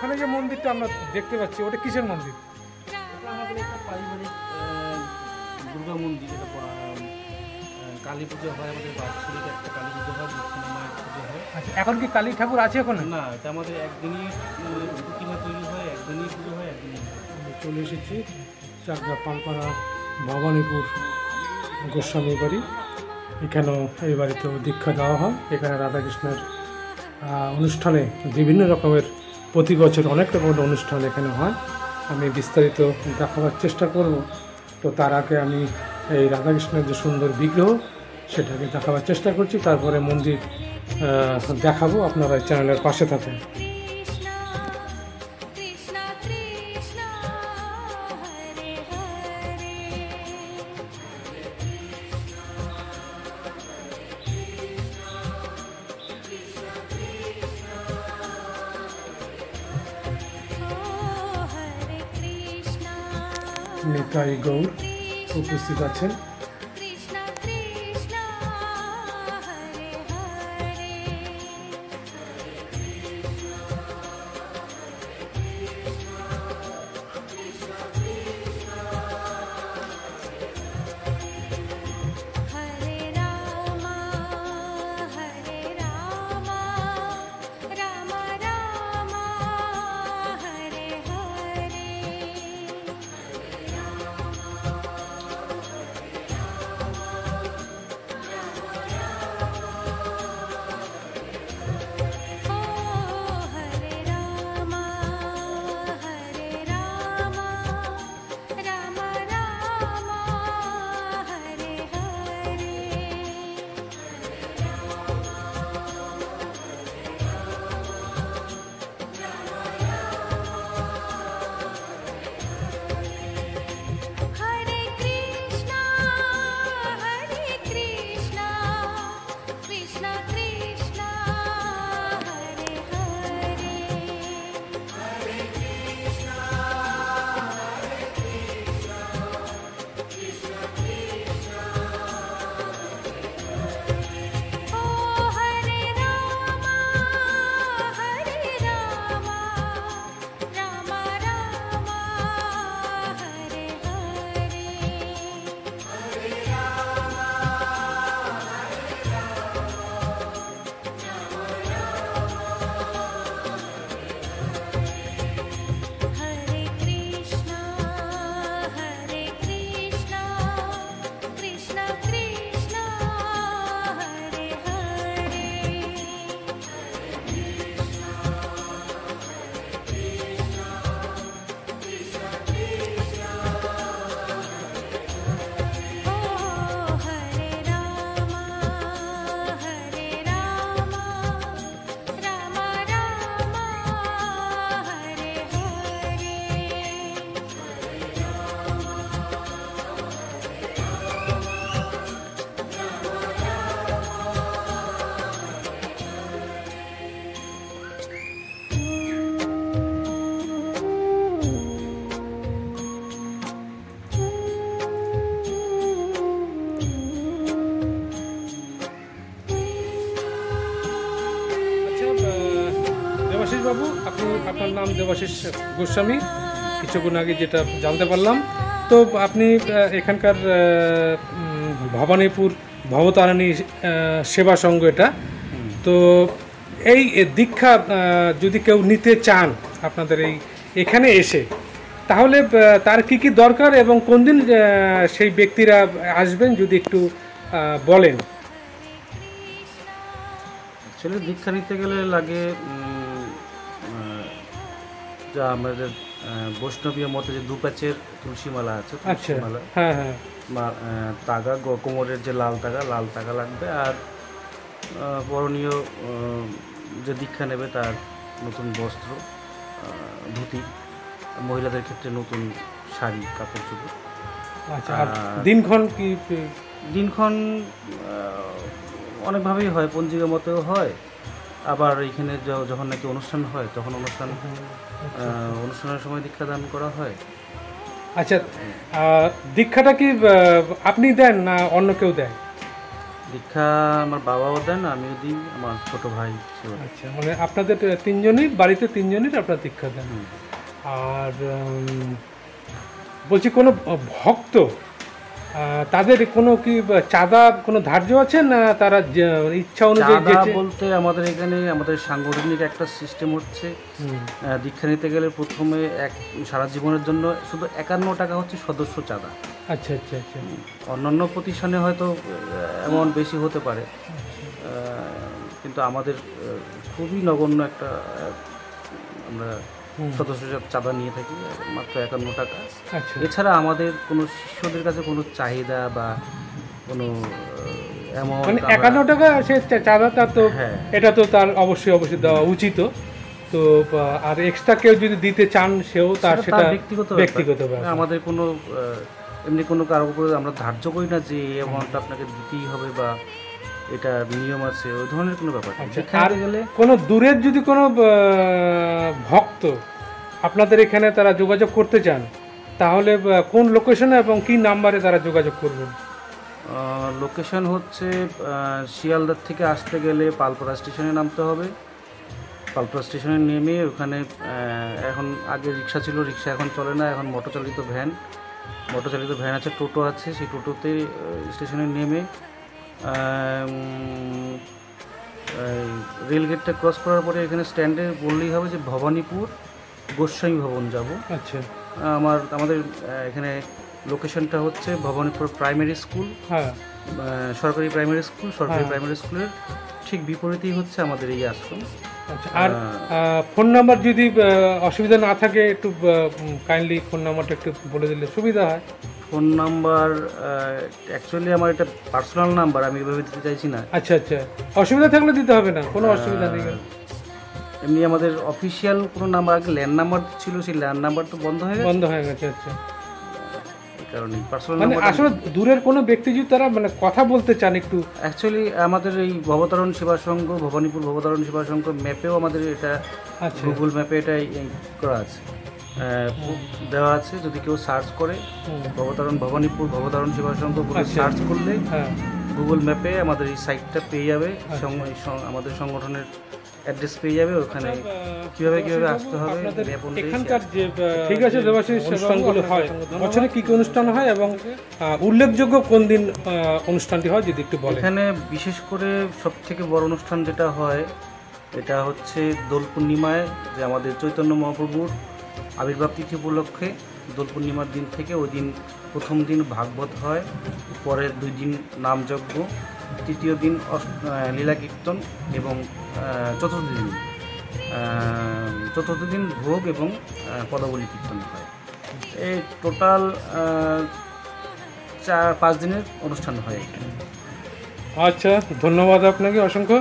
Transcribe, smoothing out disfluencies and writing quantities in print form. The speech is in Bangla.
ওখানে যে মন্দিরটা আমরা দেখতে পাচ্ছি ওটা কিসের মন্দির? এটা আমাদের একটা পারিবারিক দুর্গা মন্দির। এটা কালী পুজো হয়, আমাদের বাৎসরিক একটা কালী পুজো হয়, দক্ষিণা মায়ের পুজো হয়। আচ্ছা, এখন কি কালী ঠাকুর আছে ওখানে? না, এটা আমাদের একদিনই প্রতিমা তৈরি হয়, একদিনই পুজো হয়, একদিনই। চলে এসেছি চাকদা পালপাড়া ভবানীপুর গোস্বামী বাড়ি। এখানেও এই বাড়িতেও দীক্ষা দেওয়া হয়। এখানে রাধাকৃষ্ণের অনুষ্ঠানে বিভিন্ন রকমের প্রতি বছর অনেক রকমের অনুষ্ঠান এখানে হয়। আমি বিস্তারিত দেখাবার চেষ্টা করব। তো তার আগে আমি এই রাধাকৃষ্ণের যে সুন্দর বিগ্রহ সেটাকে দেখাবার চেষ্টা করছি, তারপরে মন্দির দেখাবো। আপনারা চ্যানেলের পাশে থাকুন। নিতাই গৌর উপস্থিত আছেন। বাবু, আপনি আপনার নাম দেবাশিস গোস্বামী, কিছুক্ষণ আগে যেটা জানতে পারলাম। তো আপনি এখানকার ভবানীপুর ভবতারিণী সেবা সংঘ এটা। তো এই দীক্ষা যদি কেউ নিতে চান আপনাদের এখানে এসে, তাহলে তার কি কি দরকার এবং কোন দিন সেই ব্যক্তিরা আসবেন যদি একটু বলেন। অ্যাকচুয়ালি দীক্ষা নিতে গেলে লাগে যা আমাদের বৈষ্ণবীয় মতে যে দুপাচের তুলসী মালা আছে, তুলসী মালা, হ্যাঁ হ্যাঁ, তাগা, কোমরের যে লাল তাগা লাগবে। আর বরণীয় যে দীক্ষা নেবে তার নতুন বস্ত্র, ধুতি, মহিলাদের ক্ষেত্রে নতুন শাড়ি, কাপড় চোপড়। আচ্ছা, দিনক্ষণ কি? দিনক্ষণ অনেকভাবেই হয়, পঞ্জিকা মতেও হয়, আবার এখানে যখন নাকি অনুষ্ঠান হয় তখন অনুষ্ঠানের সময় দীক্ষাদান করা হয়। আচ্ছা, দীক্ষাটা কি আপনি দেন না অন্য কেউ দেয়? দীক্ষা আমার বাবাও দেন, আমিও দিই, আমার ছোট ভাই ছিল। আচ্ছা, মানে আপনাদের তিনজনই বাড়িতে তিনজনই আপনার দীক্ষা দেন। আর বলছি কোনো ভক্ত তাদের কোনো কি চাঁদা কোনো ধার্য আছে না তারা ইচ্ছা অনুযায়ী? বলতে আমাদের এখানে আমাদের সাংগঠনিক একটা সিস্টেম হচ্ছে, দীক্ষা নিতে গেলে প্রথমে সারা জীবনের জন্য শুধু 51 টাকা হচ্ছে সদস্য চাঁদা। আচ্ছা আচ্ছা আচ্ছা। অন্যান্য প্রতিষ্ঠানে হয়তো এমন বেশি হতে পারে, কিন্তু আমাদের খুবই নগণ্য একটা আমরা সদস্য চাঁদা নিয়ে থাকি, মাত্র 51 টাকা। এছাড়া আমাদের কোনো শিষ্যদের কাছে কোনো চাহিদা বা কোনো মানে 51 টাকা সে চাঁদাটা তো এটা তো তার অবশ্যই দেওয়া উচিত। তো আর এক্সট্রা কেউ যদি দিতে চান সেও তার সেটা ব্যক্তিগত ব্যাপার। আমাদের কোনো এমনি কোনো কারোর উপরে আমরা ধার্য করি না যে এই অ্যামাউন্টটা আপনাকে দিতেই হবে বা এটা নিয়ম আছে, ওই ধরনের কোনো ব্যাপার। আর কোনো দূরের যদি কোনো ভক্ত আপনাদের এখানে তারা যোগাযোগ করতে চান তাহলে কোন লোকেশনে এবং কি নাম্বারে তারা যোগাযোগ করবেন? লোকেশন হচ্ছে শিয়ালদার থেকে আসতে গেলে পালপাড়া স্টেশনে নামতে হবে। পালপাড়া স্টেশনে নেমে ওখানে এখন আগে রিক্সা ছিল, রিক্সা এখন চলে না, এখন মোটরচালিত ভ্যান আছে, টোটো আছে। সেই টোটোতে স্টেশনে নেমে রেলগেটটা ক্রস করার পরে এখানে স্ট্যান্ডে বললেই হবে যে ভবানীপুর গোস্বামী ভবন যাব। আচ্ছা, আমাদের এখানে লোকেশনটা হচ্ছে ভবানীপুর প্রাইমারি স্কুল, সরকারি প্রাইমারি স্কুল। সরকারি প্রাইমারি স্কুলের ঠিক বিপরীতেই হচ্ছে আমাদের এই আশ্রম। আচ্ছা, আর ফোন নাম্বার যদি অসুবিধা না থাকে একটু কাইন্ডলি ফোন নাম্বারটা একটু বলে দিলে সুবিধা হয়। ফোন নাম্বার অ্যাকচুয়ালি আমার এটা পার্সোনাল নাম্বার, আমি এভাবে দিতে চাইছি না। আচ্ছা আচ্ছা, অসুবিধা থাকলে দিতে হবে না, কোনো অসুবিধা নেই। এমনি আমাদের অফিসিয়াল কোনো নাম্বার, আগে ল্যান্ড নাম্বার ছিল, সেই ল্যান্ড নাম্বার তো বন্ধ হয়ে গেছে। আচ্ছা, এই কারণে পার্সোনাল নাম্বার। আসলে দূরের কোনো ব্যক্তি যদি তারা মানে কথা বলতে চান একটু, অ্যাকচুয়ালি আমাদের এই ভবতারণ সেবা সংঘ, ভবানীপুর ভবতারণ সেবা সংঘ ম্যাপেও আমাদের এটা, গুগল ম্যাপে এটা করা আছে, দেওয়া আছে। যদি কেউ সার্চ করে ভবানীপুর ভবতারণ সেবা সংঘ সার্চ করলে গুগল ম্যাপে আমাদের এই সাইটটা পেয়ে যাবে, আমাদের সংগঠনের অ্যাড্রেস পেয়ে যাবে। ওখানে কিভাবে আসতে হবে এখানকার যে ঠিক আছে দেবাশিস অনুষ্ঠানগুলো হয়, বছরে কী কী অনুষ্ঠান হয় এবং উল্লেখযোগ্য কোন দিন অনুষ্ঠানটি হয় যদি একটু বলেন। এখানে বিশেষ করে সবথেকে বড় অনুষ্ঠান যেটা হয় এটা হচ্ছে দোল পূর্ণিমায়, যে আমাদের চৈতন্য মহাপ্রভুর আবির্ভাব তিথি উপলক্ষে দোল পূর্ণিমার দিন থেকে ওই দিন প্রথম দিন ভাগবত হয়, পরের 2 দিন নামযজ্ঞ, তৃতীয় দিন লীলা কীর্তন এবং চতুর্থ দিন ভোগ এবং পদাবলী কীর্তন হয়। এই টোটাল 4-5 দিনের অনুষ্ঠান হয় এখানে। আচ্ছা, ধন্যবাদ আপনাকে অসংখ্য।